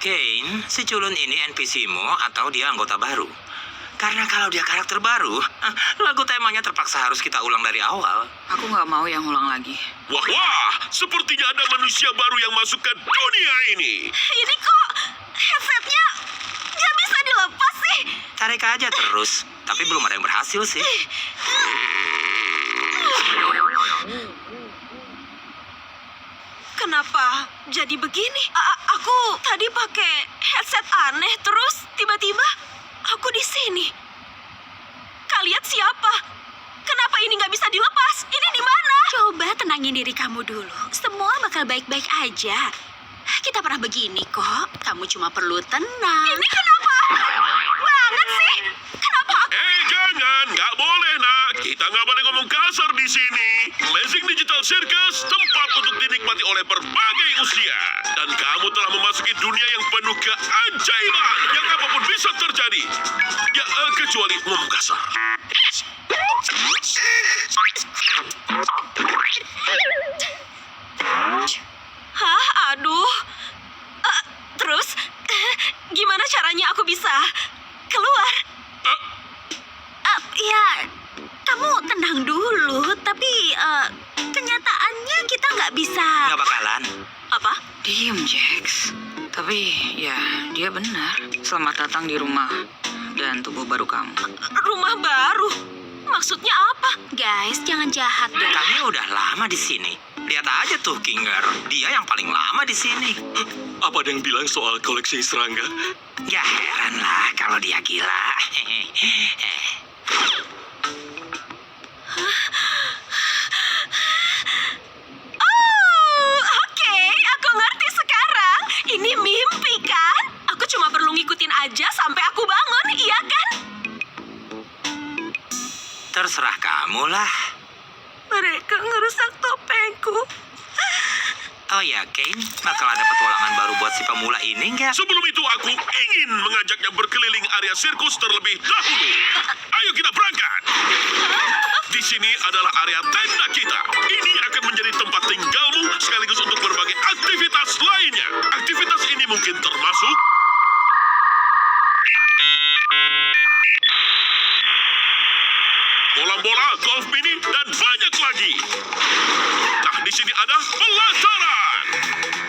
Kane, si culun ini NPC-mu atau dia anggota baru? Karena kalau dia karakter baru, lagu temanya terpaksa harus kita ulang dari awal. Aku nggak mau yang ulang lagi. Wah, sepertinya ada manusia baru yang masuk ke dunia ini. Ini kok headsetnya nggak bisa dilepas sih? Tarik aja terus, tapi belum ada yang berhasil sih. Kenapa jadi begini? Aku tadi pakai headset aneh, terus tiba-tiba aku di sini. Kalian siapa? Kenapa ini nggak bisa dilepas? Ini di mana? Coba tenangin diri kamu dulu. Semua bakal baik-baik aja. Kita pernah begini kok. Kamu cuma perlu tenang. Ini kenapa? Banget sih. Kenapa aku? Jangan, nggak boleh nak. Kita nggak boleh ngomong kasar di sini. Amazing Digital Circus, tempat untuk dinikmati oleh berbagai usia. Dan kamu telah memasuki dunia yang penuh keajaiban. Yang apapun bisa terjadi. Ya, kecuali ngomong kasar. Hah? Aduh. Terus, gimana caranya aku bisa keluar? Ya, kamu tenang dulu. Tapi kenyataannya kita nggak bisa. Nggak bakalan. Apa? Diem, Jax. Tapi ya, dia benar. Selamat datang di rumah dan tubuh baru kamu. Rumah baru? Maksudnya apa? Guys, jangan jahat dong. Kami udah lama di sini. Lihat aja tuh Kinger, dia yang paling lama di sini. Apa ada yang bilang soal koleksi serangga? Ya heran lah kalau dia gila. Oh, oke, aku ngerti sekarang. Ini mimpi kan? Aku cuma perlu ngikutin aja sampai aku bangun, iya kan? Terserah kamu lah. Mereka ngerusak topengku. Oh ya, Kane, bakal ada petualangan baru buat si pemula ini nggak? Sebelum itu aku ingin mengajaknya berkeliling area sirkus terlebih dahulu. Ayo kita berangkat. Di sini adalah area tenda kita. Ini akan menjadi tempat tinggalmu sekaligus untuk berbagai aktivitas lainnya. Aktivitas ini mungkin termasuk bola bola, golf mini, dan banyak lagi. Nah, di sini ada pelajaran.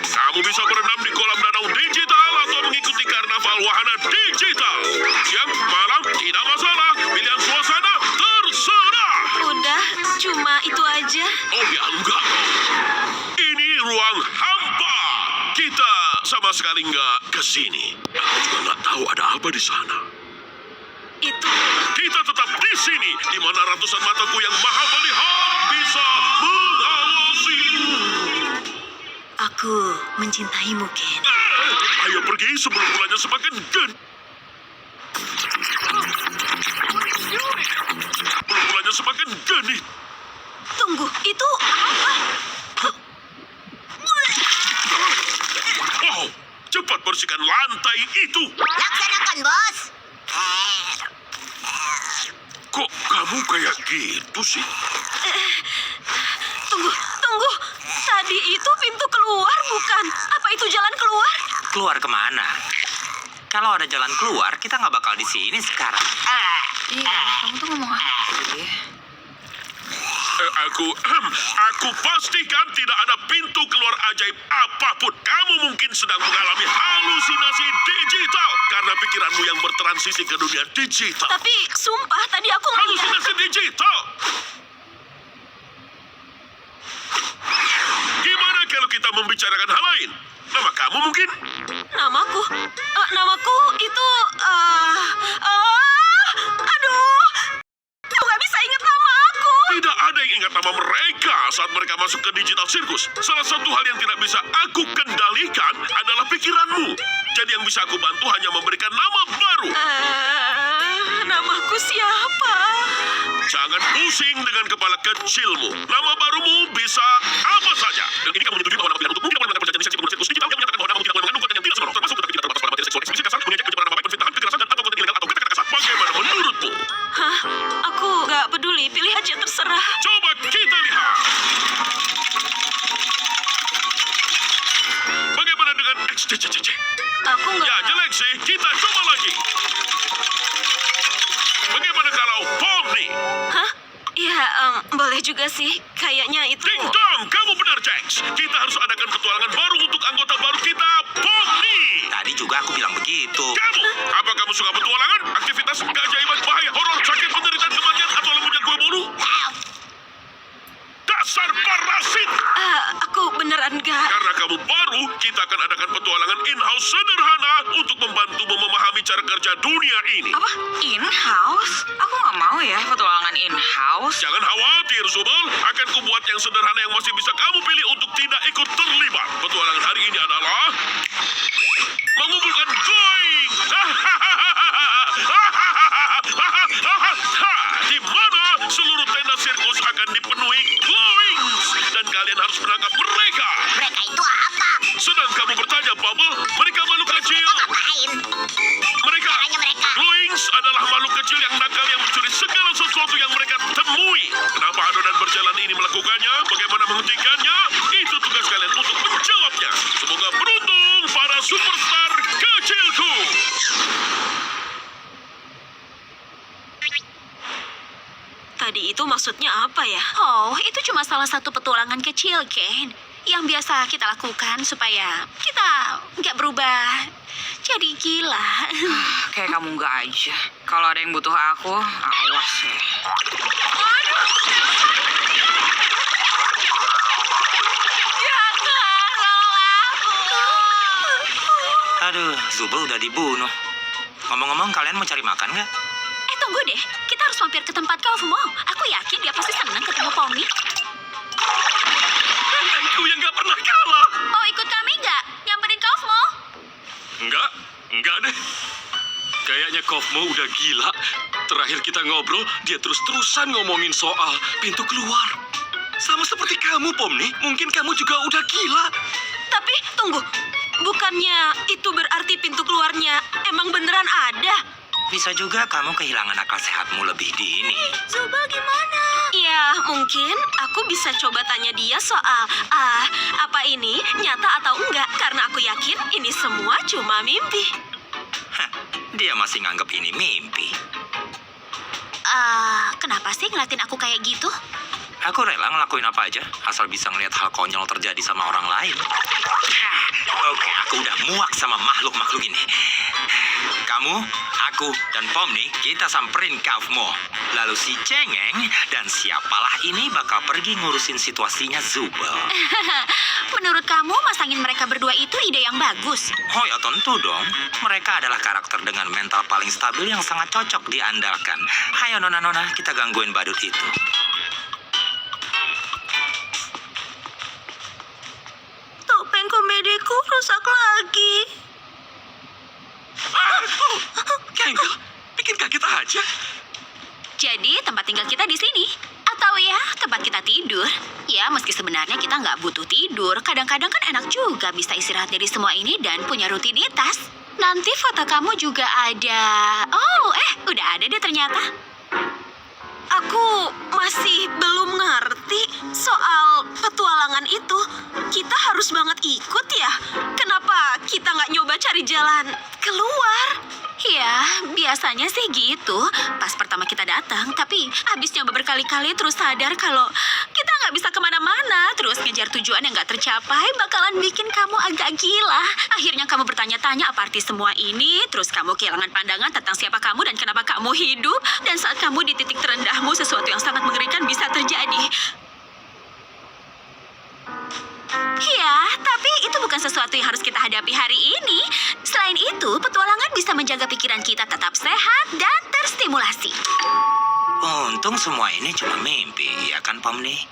Kamu bisa berenam di kolam danau digital atau mengikuti karnaval wahana digital. Siang, malam, tidak masalah. Pilihan suasana terserah. Udah, cuma itu aja. Oh ya, enggak. Ini ruang hampa. Kita sama sekali nggak ke sini. Aku juga nggak tahu ada apa di sana. Itu Kita tetap di sini, di mana ratusan mataku yang maha melihat bisa mengawasimu. Aku mencintaimu, Ken. Ayo pergi sebelum bulannya semakin gede. Sebelum bulannya semakin genit. Tunggu, itu apa? Wow, cepat bersihkan lantai itu. Laksanakan, bos. Kok kamu kayak gitu sih? Tunggu. Tadi itu pintu keluar, bukan? Apa itu jalan keluar? Keluar kemana? Kalau ada jalan keluar, kita nggak bakal di sini sekarang. Iya, kamu tuh ngomong apa sih? Aku pastikan tidak ada pintu keluar ajaib apapun. Kamu mungkin sedang mengalami halusinasi digital karena pikiranmu yang bertransisi ke dunia digital. Tapi sumpah tadi aku ngeliat. Halusinasi digital. Gimana kalau kita membicarakan hal lain? Nama kamu mungkin? Namaku itu aduh. Aku nggak bisa ingat nama aku. Tidak ada yang ingat nama mereka saat mereka masuk ke digital sirkus. Salah satu hal yang tidak bisa aku kendalikan adalah pikiranmu. Jadi yang bisa aku bantu hanya memberikan nama baru. Namaku siapa? Jangan pusing dengan kepala kecilmu. Nama barumu bisa apa saja. Dan ini kamu menyetujui bahwa nama pilihan untukmu tidak boleh menggunakan perjanjian lisensi penggunaan sirkus digital yang menyatakan bahwa namamu tidak boleh mengandung konten yang tidak senonoh, termasuk tentang tidak terbatas pada materi seksual, ekspresi kasar, mengejek, pencemaran nama baik, penfitnahan, kekerasan, dan atau konten ilegal atau kata-kata kasar. Bagaimana menurutmu? Hah? Aku nggak peduli, pilih aja terserah. Coba kita lihat. Bagaimana dengan XCCC? Aku nggak... Ya, jelek sih. Kita coba lagi. Bagaimana kalau Pomni? Hah? Ya, boleh juga sih. Kayaknya itu... Ding dong, kamu benar, Jax. Kita harus adakan petualangan baru untuk anggota baru kita, Pomni. Tadi juga aku bilang begitu. Kamu, apa kamu suka petualangan, aktivitas, keajaiban, bahaya, horor, sakit, penderitaan, kematian, atau lemunya kue bolu? Dasar parasit! Aku beneran nggak... Karena kamu baru, kita akan adakan petualangan in-house sederhana untuk membantu memahami cara kerja dunia ini. Apa? In-house? Aku nggak mau ya petualangan in-house. Jangan khawatir, Zubel. Akan kubuat yang sederhana yang masih bisa kamu pilih untuk tidak ikut terlibat. Petualangan hari ini adalah... mengumpulkan glowing! Di mana seluruh tenda sirkus akan dipenuhi glowing. Dan kalian harus menangkap mereka. Mereka itu apa? Sedang kamu bertanya, Bubble, mereka makhluk kecil. Ngapain? Mereka, mereka. glowings adalah makhluk kecil yang nakal yang mencuri segala sesuatu yang mereka temui. Kenapa adonan berjalan ini melakukannya? Bagaimana menghentikannya? Itu tugas kalian untuk menjawabnya. Semoga beruntung para superstar kecilku. Tadi itu maksudnya apa ya? Oh, itu cuma salah satu petualangan kecil, Ken. Yang biasa kita lakukan supaya kita nggak berubah jadi gila. Kayak kamu nggak aja. Kalau ada yang butuh aku, awas ya. Aduh, Zubel udah dibunuh. Ngomong-ngomong, kalian mau cari makan nggak? Tunggu deh, kita harus mampir ke tempat Kaufmo. Aku yakin dia pasti senang ketemu Pomni. Bentengku yang gak pernah kalah. Mau ikut kami nggak? Nyamperin Kaufmo? Enggak deh. Kayaknya Kaufmo udah gila. Terakhir kita ngobrol, dia terus-terusan ngomongin soal pintu keluar. Sama seperti kamu, Pomni. Mungkin kamu juga udah gila. Tapi, tunggu. Bukannya itu berarti pintu keluarnya emang beneran ada? Bisa juga kamu kehilangan akal sehatmu lebih dini. Coba gimana? Ya, mungkin aku bisa coba tanya dia soal, apa ini nyata atau enggak? Karena aku yakin ini semua cuma mimpi. Hah, dia masih nganggap ini mimpi. Kenapa sih ngeliatin aku kayak gitu? Aku rela ngelakuin apa aja, asal bisa ngelihat hal konyol terjadi sama orang lain. Oke, aku udah muak sama makhluk-makhluk ini. Kamu, aku, dan Pomni, kita samperin Kaufmo. Lalu si Cengeng dan siapalah ini bakal pergi ngurusin situasinya Zubel. Menurut kamu, masangin mereka berdua itu ide yang bagus? Oh ya tentu dong. Mereka adalah karakter dengan mental paling stabil yang sangat cocok diandalkan. Hayo nona-nona, kita gangguin badut itu. Topeng komediku rusak lagi. Kengkel, bikin kaget aja. Jadi tempat tinggal kita di sini. Atau ya, tempat kita tidur. Ya, meski sebenarnya kita nggak butuh tidur. Kadang-kadang kan enak juga bisa istirahat dari semua ini dan punya rutinitas. Nanti foto kamu juga ada. Oh, udah ada deh ternyata. Aku masih belum ngerti soal petualangan itu. Kita harus banget ikut ya? Kenapa kita nggak nyoba cari jalan keluar? Ya, biasanya sih gitu. Pas pertama kita datang, tapi habis nyoba berkali-kali terus sadar kalau kita nggak bisa kemana-mana. Terus ngejar tujuan yang nggak tercapai bakalan bikin kamu agak gila. Akhirnya kamu bertanya-tanya apa arti semua ini. Terus kamu kehilangan pandangan tentang siapa kamu dan kenapa kamu hidup. Dan saat kamu di titik terendahmu, sesuatu yang sangat mengerikan bisa terjadi. Ya, tapi itu bukan sesuatu yang harus kita hadapi hari ini. Selain itu, petualangan bisa menjaga pikiran kita tetap sehat dan terstimulasi. Untung semua ini cuma mimpi, ya kan Pomni?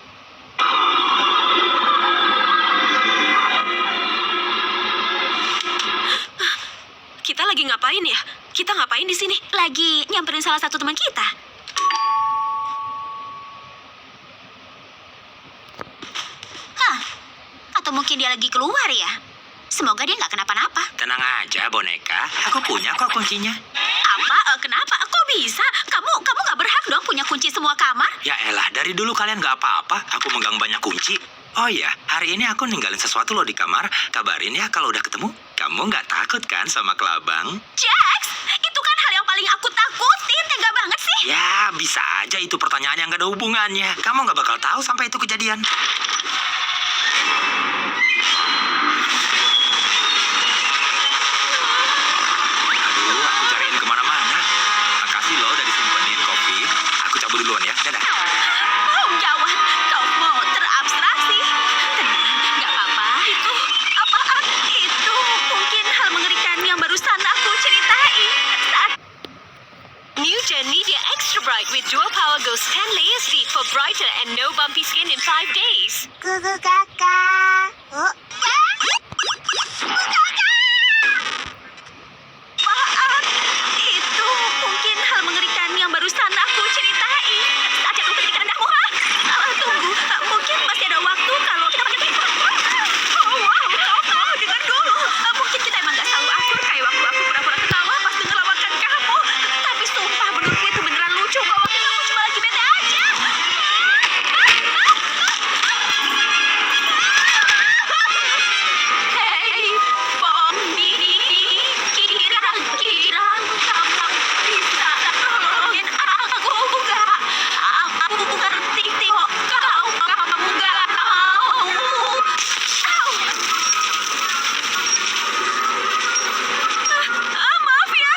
Kita lagi ngapain ya? Kita ngapain di sini? Lagi nyamperin salah satu teman kita. Atau mungkin dia lagi keluar ya? Semoga dia nggak kenapa-napa. Tenang aja boneka, aku punya kok kuncinya. Apa? Kenapa? Kok bisa? Kamu nggak berhak dari dulu kalian nggak apa-apa. Aku megang banyak kunci. Oh iya, hari ini aku ninggalin sesuatu loh di kamar. Kabarin ya kalau udah ketemu. Kamu nggak takut kan sama kelabang? Jax, itu kan hal yang paling aku takutin. Tega banget sih. Ya, bisa aja itu pertanyaan yang nggak ada hubungannya. Kamu nggak bakal tahu sampai itu kejadian. Aduh, aku cariin kemana-mana. Makasih loh udah disimpenin kopi. Aku cabut duluan ya. Dadah. Oh, gawat. Kau mau terabstraksi. Tenang, nggak apa-apa. Itu apaan? Itu mungkin hal mengerikan yang barusan aku ceritain. Saat New Gen Nivea Extra Bright with dual power goes 10 layers deep for brighter and no bumpy skin in 5 days. Gugu kakak. Oh. apaan? Itu mungkin hal mengerikan yang barusan aku ceritain. Saat jatuh ketika rendahmu, ha? Tunggu, mungkin masih ada waktu kalau kita pakai Oh, wow, kau dengar dulu. Mungkin kita emang gak selalu akur kayak waktu aku pura-pura ketawa pas denger lawakan kamu. Tapi sumpah menurutku itu beneran lucu kok. Waktu itu aku cuma lagi bete aja. Hei, Pomni, kira-kira kamu bisa tolongin aku gak? Aku ngerti kok kamu gak mau. Maaf ya.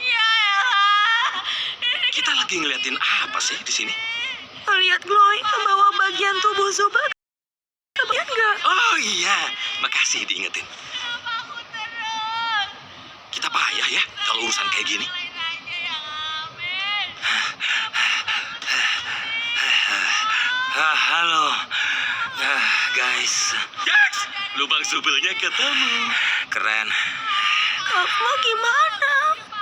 Ya elah. Kita lagi ngeliatin apa sih di sini? Lihat Chloe membawa bagian tubuh Zubat. Kebayang nggak? Oh iya, makasih diingetin. Kita payah ya kalau urusan kayak gini. Halo. Guys. Jax, lubang zubelnya ketemu. Keren. Kamu gimana?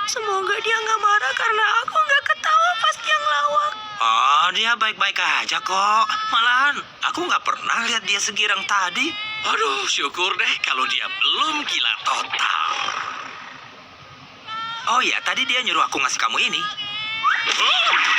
Semoga dia nggak marah karena aku nggak ketawa pas dia ngelawak. Oh, dia baik-baik aja kok. Malahan, aku nggak pernah lihat dia segirang tadi. Aduh, syukur deh kalau dia belum gila total. Oh ya, tadi dia nyuruh aku ngasih kamu ini. Oh,